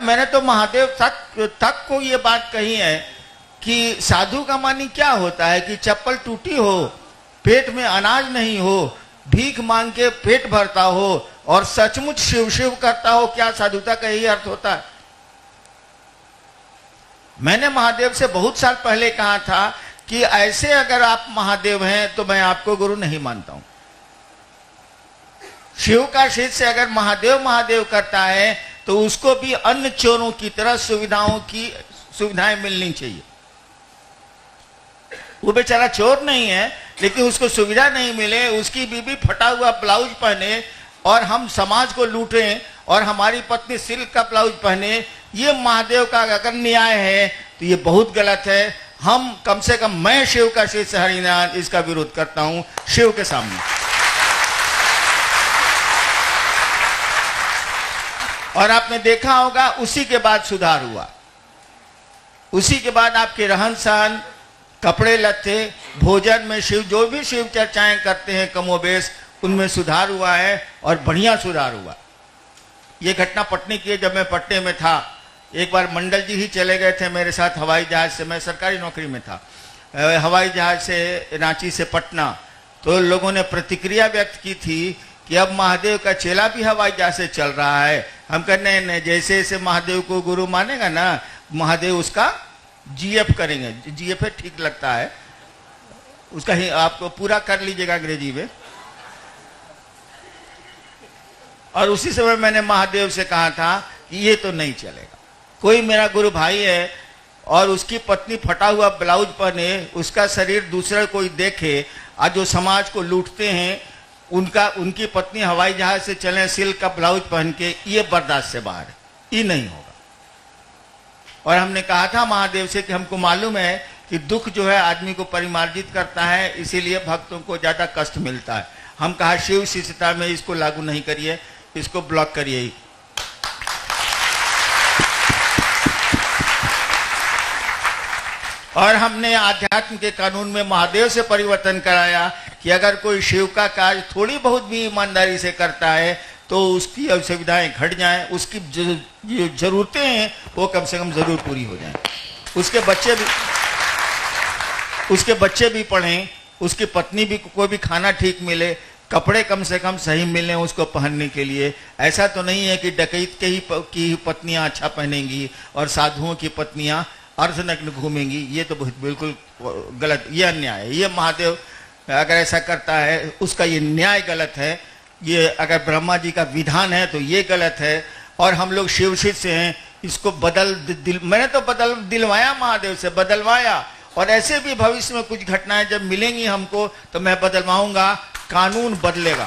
मैंने तो महादेव तक को ये बात कही है कि साधु का मानी क्या होता है कि चप्पल टूटी हो, पेट में अनाज नहीं हो, भीख मांग के पेट भरता हो और सचमुच शिव शिव करता हो, क्या साधुता का यही अर्थ होता है? मैंने महादेव से बहुत साल पहले कहा था कि ऐसे अगर आप महादेव हैं तो मैं आपको गुरु नहीं मानता हूं। शिव का शिष्य अगर महादेव महादेव करता है तो उसको भी अन्य चोरों की तरह सुविधाएं मिलनी चाहिए। वो बेचारा चोर नहीं है, लेकिन उसको सुविधा नहीं मिले, उसकी बीबी फटा हुआ ब्लाउज पहने और हम समाज को लूटें और हमारी पत्नी सिल्क का ब्लाउज पहने, ये महादेव का अगर न्याय है तो ये बहुत गलत है। हम कम से कम, मैं शिव का शिष्य हरिनाथ, इसका विरोध करता हूं शिव के सामने। और आपने देखा होगा उसी के बाद सुधार हुआ, उसी के बाद आपके रहन सहन, कपड़े लत्ते, भोजन में शिव, जो भी शिव चर्चाएं करते हैं कमोबेश, उनमें सुधार हुआ है और बढ़िया सुधार हुआ। ये घटना पटने की है। जब मैं पटने में था, एक बार मंडल जी ही चले गए थे मेरे साथ हवाई जहाज से, मैं सरकारी नौकरी में था, हवाई जहाज से रांची से पटना, तो लोगों ने प्रतिक्रिया व्यक्त की थी कि अब महादेव का चेला भी हवाई जहाज से चल रहा है। हम कहने नहीं, जैसे जैसे महादेव को गुरु मानेगा ना, महादेव उसका जीएफ करेंगे। जीएफ ठीक लगता है, उसका ही आपको पूरा कर लीजिएगा अंग्रेजी में। और उसी समय मैंने महादेव से कहा था कि ये तो नहीं चलेगा। कोई मेरा गुरु भाई है और उसकी पत्नी फटा हुआ ब्लाउज पहने, उसका शरीर दूसरा कोई देखे, आज जो समाज को लूटते हैं उनकी पत्नी हवाई जहाज से चले सिल्क का ब्लाउज पहन के, ये बर्दाश्त से बाहर है, ये नहीं होगा। और हमने कहा था महादेव से कि हमको मालूम है कि दुख जो है आदमी को परिमार्जित करता है, इसीलिए भक्तों को ज्यादा कष्ट मिलता है। हम कहा शिव शिष्यता में इसको लागू नहीं करिए, इसको ब्लॉक करिए। और हमने आध्यात्म के कानून में महादेव से परिवर्तन कराया कि अगर कोई शिव का कार्य थोड़ी बहुत भी ईमानदारी से करता है तो उसकी असुविधाएं घट जाएं, उसकी जो जरूरतें हैं वो कम से कम जरूर पूरी हो जाएं, उसके बच्चे भी पढ़ें, उसकी पत्नी भी को भी खाना ठीक मिले, कपड़े कम से कम सही मिले उसको पहनने के लिए। ऐसा तो नहीं है कि डकैत की पत्नियां अच्छा पहनेंगी और साधुओं की पत्नियां अर्धनग्न घूमेंगी, ये तो बिल्कुल गलत, ये अन्याय है। ये महादेव अगर ऐसा करता है उसका ये न्याय गलत है, ये अगर ब्रह्मा जी का विधान है तो ये गलत है। और हम लोग शिव शिष्य हैं, इसको मैंने तो दिलवाया, महादेव से बदलवाया। और ऐसे भी भविष्य में कुछ घटनाएं जब मिलेंगी हमको तो मैं बदलवाऊंगा, कानून बदलेगा।